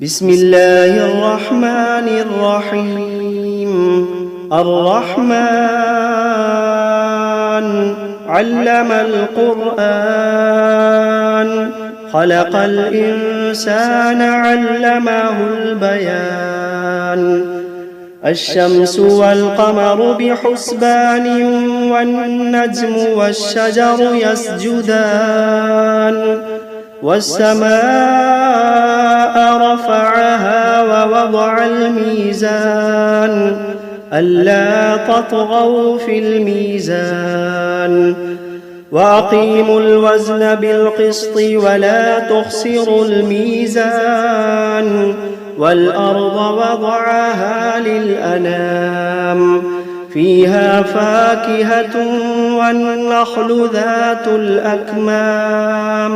بسم الله الرحمن الرحيم. الرحمن علم القرآن، خلق الإنسان علمه البيان. الشمس والقمر بحسبان، والنجم والشجر يسجدان. والسماء رفعها ووضع الميزان، ألا تطغوا في الميزان. وأقيموا الوزن بالقسط ولا تخسروا الميزان. والأرض وضعها للأنام، فيها فاكهة والنخل ذات الأكمام،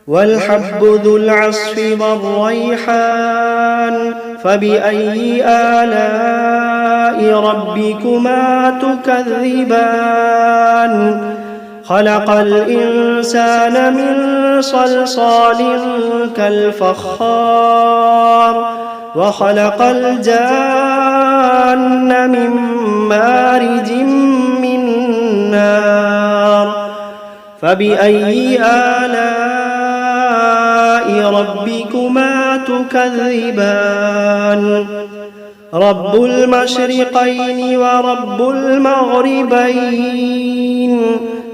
والحب ذو العصف والريحان. فبأي آلاء ربكما تكذبان؟ خلق الإنسان من صلصال كالفخار، وخلق الجان من مارج من نار. فبأي آلاء ربكما تكذبان؟ رب المشرقين ورب المغربين.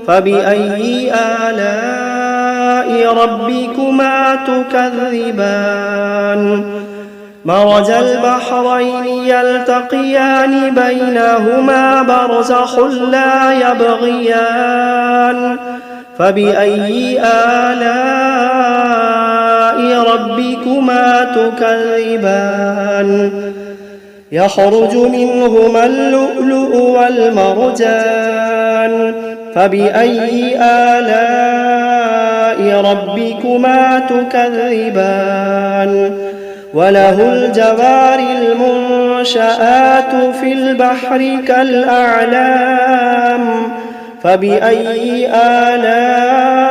فبأي آلاء ربكما تكذبان؟ مرج البحرين يلتقيان، بينهما برزخ لا يبغيان. فبأي آلاء ربكما تكذبان؟ يخرج منهما اللؤلؤ والمرجان. فبأي آلاء ربكما تكذبان؟ وله الجوار المنشآت في البحر كالأعلام. فبأي آلاء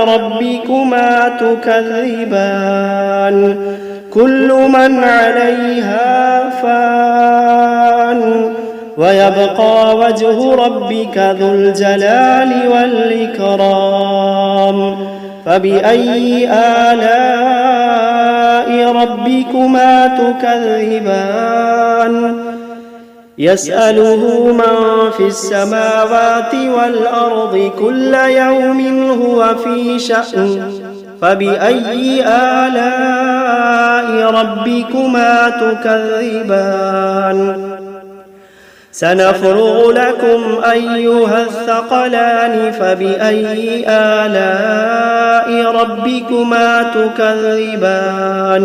ربكما تكذبان؟ كل من عليها فان، ويبقى وجه ربك ذو الجلال والإكرام. فبأي آلاء ربكما تكذبان؟ يسأله من في السماوات والأرض كل يوم هو في شأن. فبأي آلاء ربكما تكذبان؟ سنفرغ لكم أيها الثقلان. فبأي آلاء ربكما تكذبان؟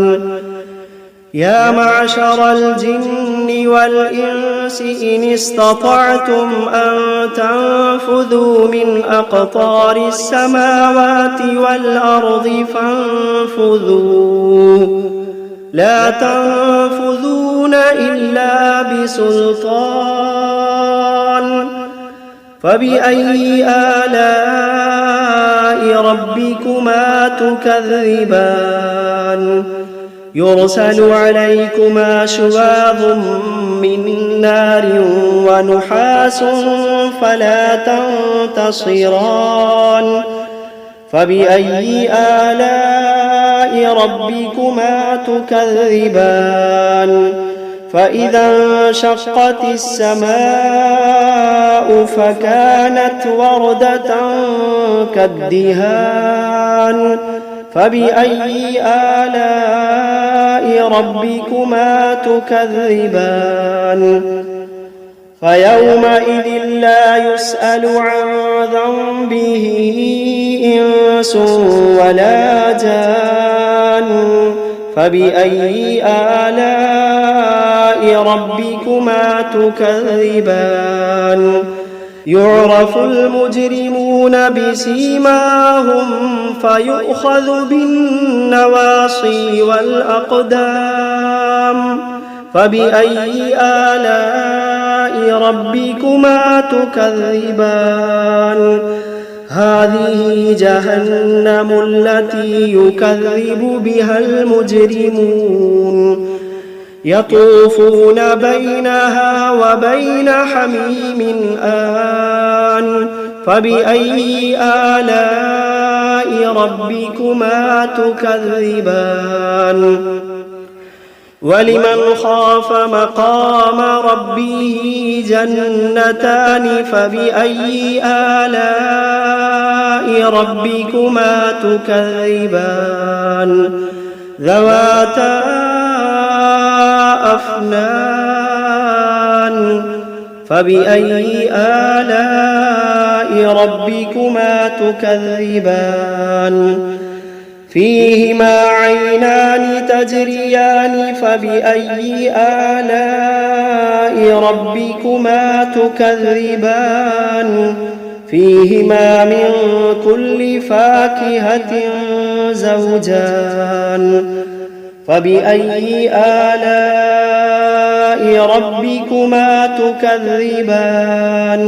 يا معشر الجن والإنس إن استطعتم أن تنفذوا من أقطار السماوات والأرض فانفذوا، لا تنفذون إلا بسلطان. فبأي آلاء ربكما تكذبان؟ يرسل عليكما شواظ من نار ونحاس فلا تنتصران. فبأي آلاء ربكما تكذبان؟ فإذا انشقت السماء فكانت وردة كالدهان. فبأي آلاء ربكما تكذبان؟ فيومئذ لا يسأل عن ذنبه إنس ولا جان. فبأي آلاء ربكما تكذبان؟ يعرف المجرمون بسيماهم فيؤخذ بالنواصي والأقدام. فبأي آلاء ربكما تكذبان؟ هذه جهنم التي يكذب بها المجرمون يطوفون بينها وبين حميم آن فبأي آلاء ربكما تكذبان ولمن خاف مقام ربه جنتان فبأي آلاء ربكما تكذبان ذواتا أفنان فبأي آلاء ربكما تكذبان فيهما عينان تجريان فبأي آلاء ربكما تكذبان فيهما من كل فاكهة زوجان فبأي آلاء ربكما تكذبان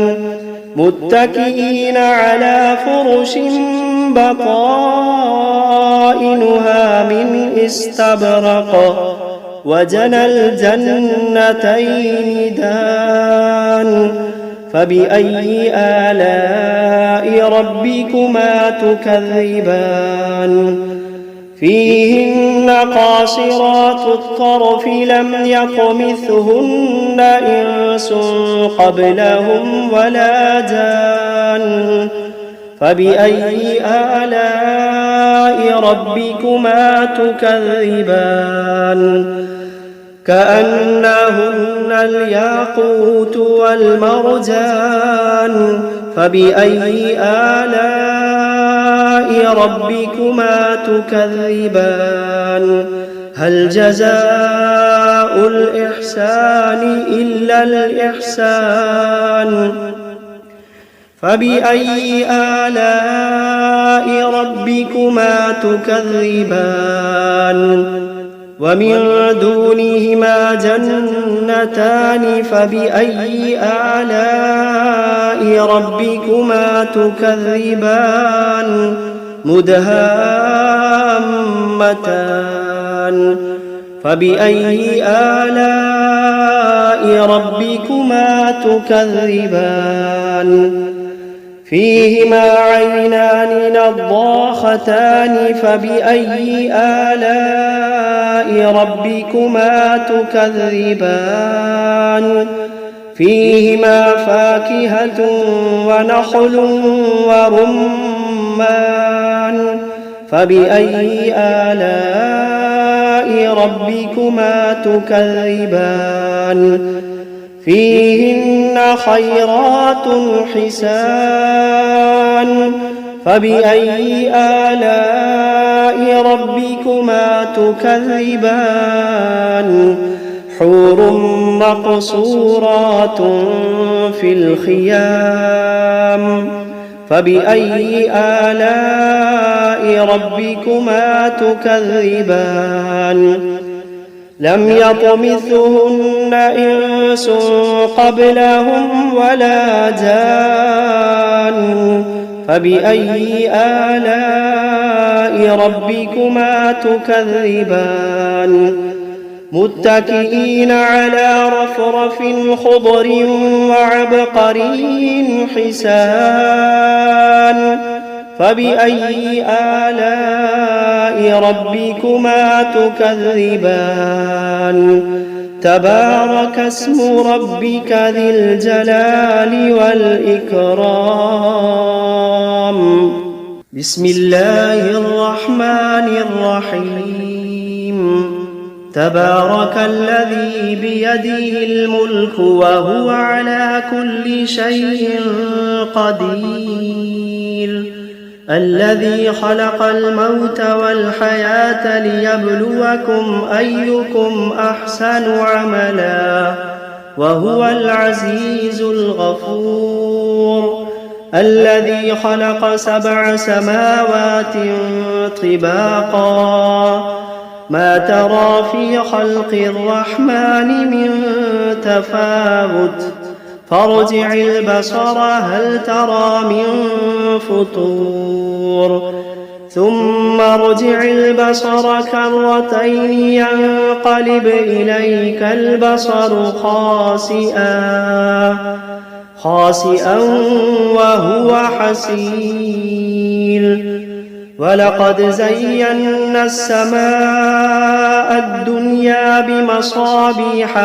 متكئين على فرش بطائنها من استبرق وجنى الجنتين دان فبأي آلاء ربكما تكذبان فيهن قاصرات الطرف لم يطمثهن إنس قبلهم ولا جان فبأي آلاء ربكما تكذبان كأنهن الياقوت والمرجان فبأي آلاء ربكما تكذبان هل جزاء الإحسان إلا الإحسان فبأي آلاء ربكما تكذبان ومن دونهما جنتان فبأي آلاء ربكما تكذبان مدهامتان فبأي آلاء ربكما تكذبان فيهما عينان نضاختان فبأي آلاء ربكما تكذبان فيهما فاكهة ونخل ورمان فبأي آلاء ربكما تكذبان فيهن خيرات حسان فبأي آلاء ربكما تكذبان حور مقصورات في الخيام فبأي آلاء ربكما تكذبان لم يطمثهن إنس قبلهم ولا جان فبأي آلاء ربكما تكذبان متكئين على رفرف خضر وعبقري حسان فبأي آلاء ربكما تكذبان تبارك اسم ربك ذي الجلال والإكرام بسم الله الرحمن الرحيم تبارك الذي بيده الملك وهو على كل شيء قدير الذي خلق الموت والحياة ليبلوكم أيكم أحسن عملا وهو العزيز الغفور الذي خلق 7 سماوات طباقا ما ترى في خلق الرحمن من تفاوت فارجع البصر هل ترى من فطور ثم ارجع البصر كرتين ينقلب إليك البصر خاسئا وهو حسير ولقد زينا السماء الدنيا بمصابيح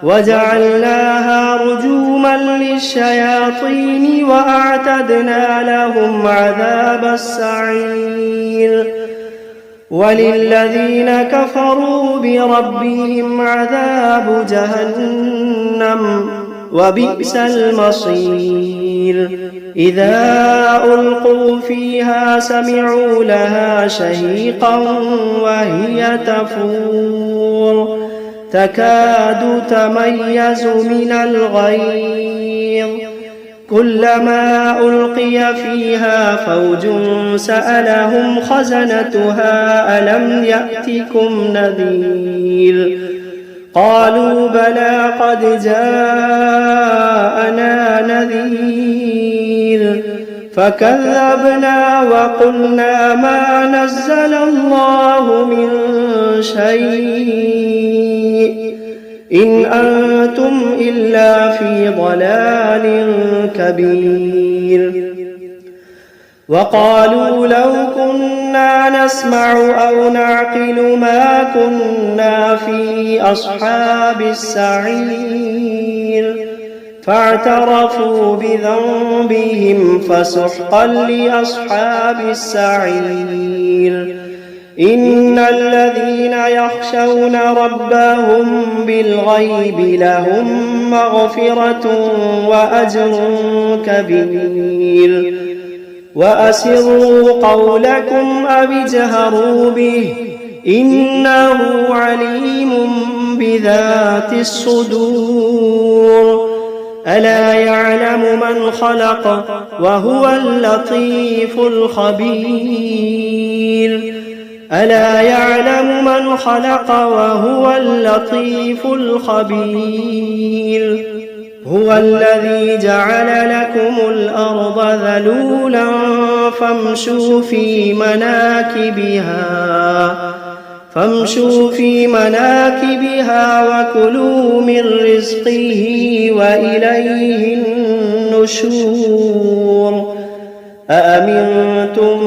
وجعلناها رجوما للشياطين وأعتدنا لهم عذاب السعير وللذين كفروا بربهم عذاب جهنم وبئس المصير إذا ألقوا فيها سمعوا لها شهيقا وهي تفور تكاد تميز من الغيظ كلما ألقي فيها فوج سألهم خزنتها ألم يأتكم نذير قالوا بلى قد جاءنا نذير فكذبنا وقلنا ما نزل الله من شيء إن أنتم إلا في ضلال كبير وقالوا لو كنا نسمع أو نعقل ما كنا في أصحاب السعير فاعترفوا بذنبهم فسحقا لأصحاب السعير إن الذين يخشون ربهم بالغيب لهم مغفرة وأجر كبير وأسروا قولكم أو اجهروا به إنه عليم بذات الصدور ألا يعلم من خلق وهو اللطيف الخبير ألا يعلم من خلق وهو اللطيف الخبير هو الذي جعل لكم الأرض ذلولا فامشوا في مناكبها وكلوا من رزقه وإليه النشور أأمنتم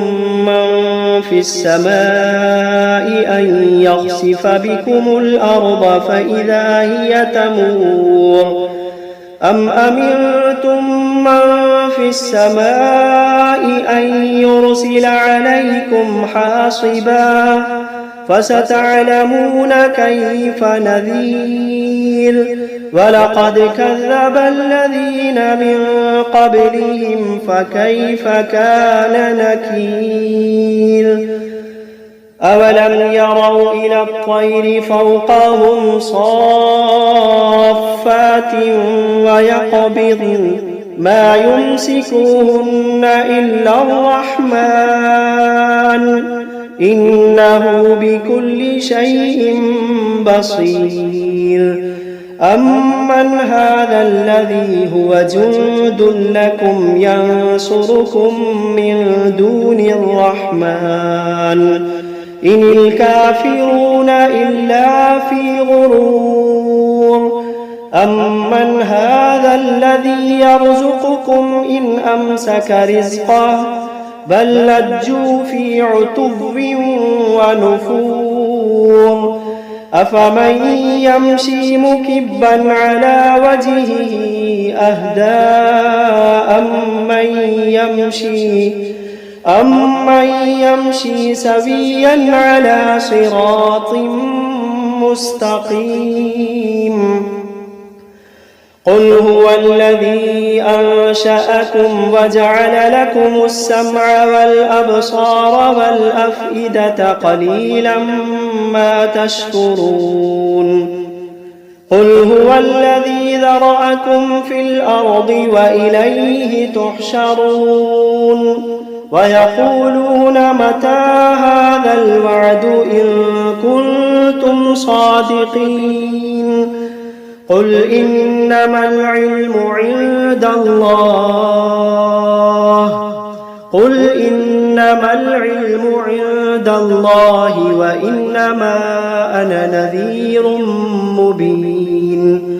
من في السماء أن يخسف بكم الأرض فإذا هي تمور أم أمنتم من في السماء أن يرسل عليكم حاصبا فستعلمون كيف نذير ولقد كذب الذين من قبلهم فكيف كان نكير أولم يروا إلى الطير فوقهم صافات ويقبضن ما يمسكوهن إلا الرحمن إنه بكل شيء بصير أمن هذا الذي هو جند لكم ينصركم من دون الرحمن إن الكافرون إلا في غرور أمن هذا الذي يرزقكم إن أمسك رزقه بل لجوا في عتو ونفور أفمن يمشي مكبا على وجهه أهدى أمن يمشي سويا على صراط مستقيم قل هو الذي أنشأكم وجعل لكم السمع والأبصار والأفئدة قليلا ما تشكرون قل هو الذي ذرأكم في الأرض وإليه تحشرون ويقولون متى هذا الوعد إن كنتم صادقين قل إنما العلم عند الله قل إنما العلم عند الله وإنما أنا نذير مبين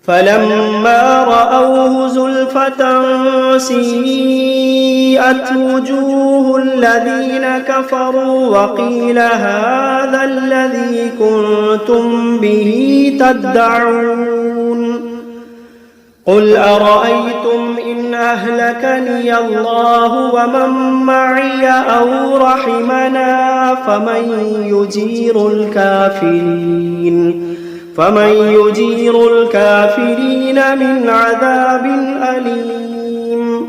فلما رأوه زلفة سيئت وجوه الذين كفروا وقيل هذا الذي كنتم به تدعون قل أرأيتم إن أهلكني الله ومن معي أو رحمنا فمن يجير الكافرين من عذاب أليم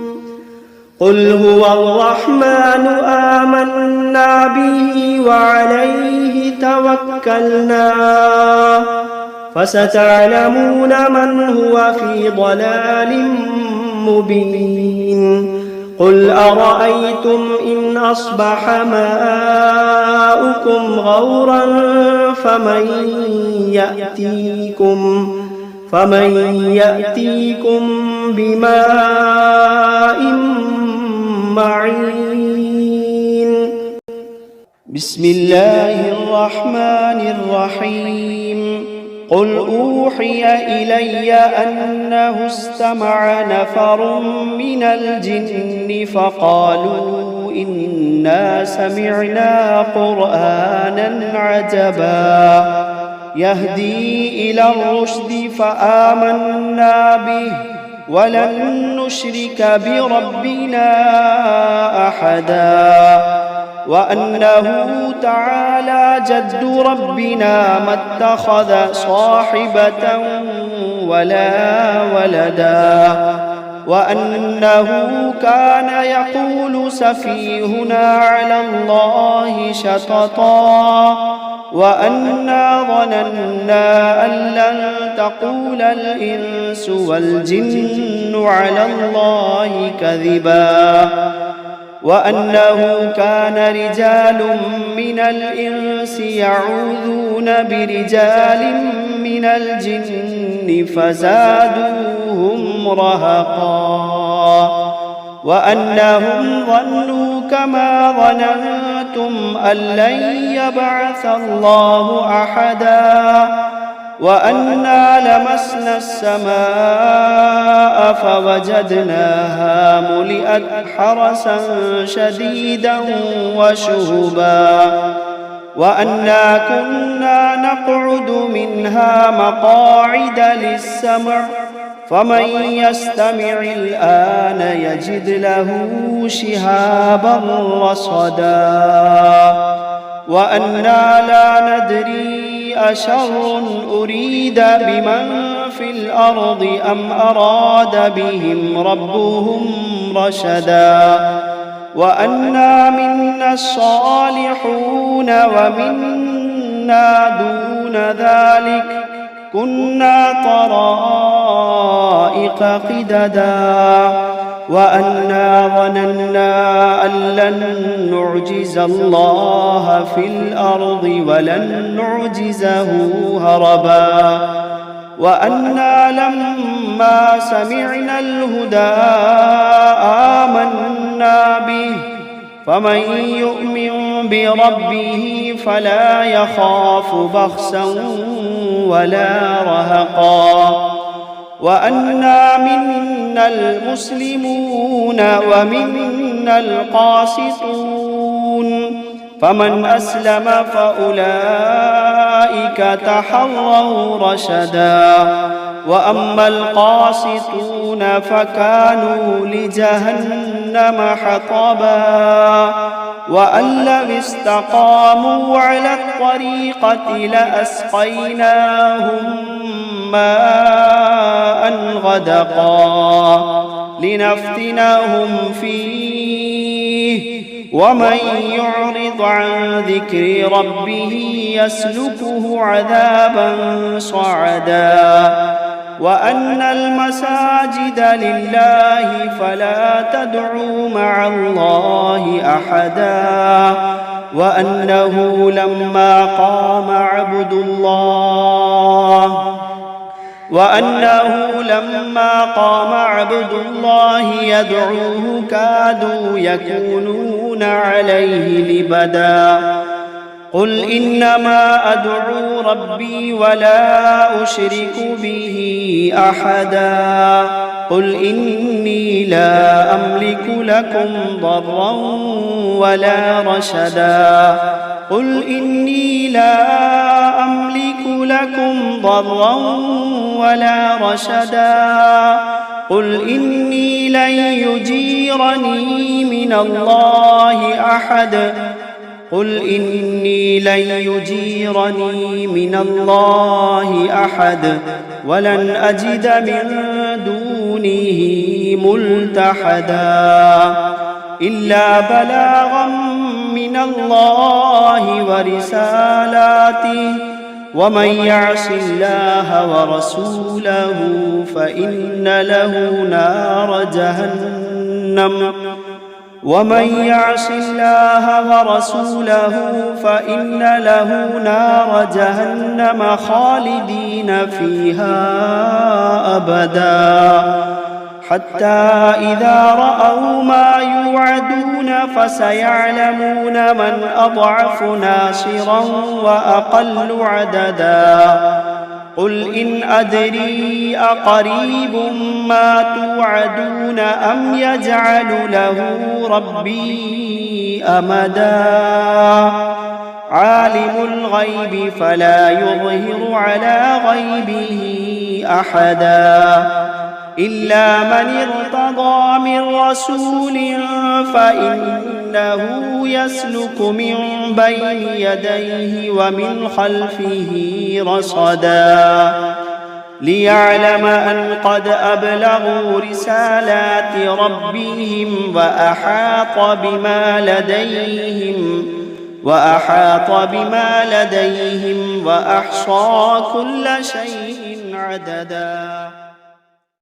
قل هو الرحمن آمنا به وعليه توكلنا فستعلمون من هو في ضلال مبين قل أرأيتم إن أصبح ماؤكم غورا فمن يأتيكم بماء معين بسم الله الرحمن الرحيم قل أوحي إلي أنه استمع نفر من الجن فقالوا إنا سمعنا قرآنا عجبا يهدي إلى الرشد فآمنا به ولن نشرك بربنا أحدا وأنه تعالى جد ربنا ما اتخذ صاحبة ولا ولدا وأنه كان يقول سفيهنا على الله شططا وأنا ظننا أن لن تقول الإنس والجن على الله كذبا وأنه كان رجال من الإنس يعوذون برجال من الجن فزادوهم رهقا وأنهم ظنوا كما ظننتم أن لن يبعث الله أحدا وأنا لمسنا السماء فوجدناها ملئت حرسا شديدا وشهبا وأنا كنا نقعد منها مقاعد للسمع فمن يستمع الآن يجد له شهابا رصدا وأنا لا ندري أشر أريد بمن في الأرض أم أراد بهم ربهم رشدا وأنا منا الصالحون ومنا دون ذلك كنا طرائق قددا وأنا ظننا أن لن نعجز الله في الأرض ولن نعجزه هربا وأنا لما سمعنا الهدى آمنا به فمن يؤمن بربه فلا يخاف بخسا ولا رهقا وأنا منا المسلمون ومنا القاسطون فمن أسلم فأولئك تحروا رشدا وأما القاسطون فكانوا لجهنم حطبا وأن لو استقاموا على الطريقة لأسقيناهم ماء غدقا لنفتنهم فيه ومن يعرض عن ذكر ربه يسلكه عذابا صعدا وأن المساجد لله فلا تدعوا مع الله أحدا وأنه لما قام عبد الله وأنه لما قام عبد الله يدعوه كادوا يكونون عليه لبدا قل إنما أدعو ربي ولا أشرك به أحدا قل إني لا أملك لكم ضرا ولا رشدا قل إني لا أملك لكم ضرا ولا رشدا قل إني لن يجيرني من الله أحد قل إني لن يجيرني من الله أحد ولن أجد من دونه ملتحدا إلا بلاغا من الله ورسالاته ومن يعص الله ورسوله فإن له نار جهنم ومن يعص الله ورسوله فإن له نار جهنم خالدين فيها أبدا حتى إذا رأوا ما يوعدون فسيعلمون من أضعف ناصرا وأقل عددا قل إن أدري أقريب ما توعدون أم يجعل له ربي أمدا عالم الغيب فلا يظهر على غيبه أحدا إلا من ارتضى من رسول فإنه يسلك من بين يديه ومن خلفه رصدا ليعلم أن قد أبلغوا رسالات ربهم وأحاط بما لديهم وأحصى كل شيء عددا.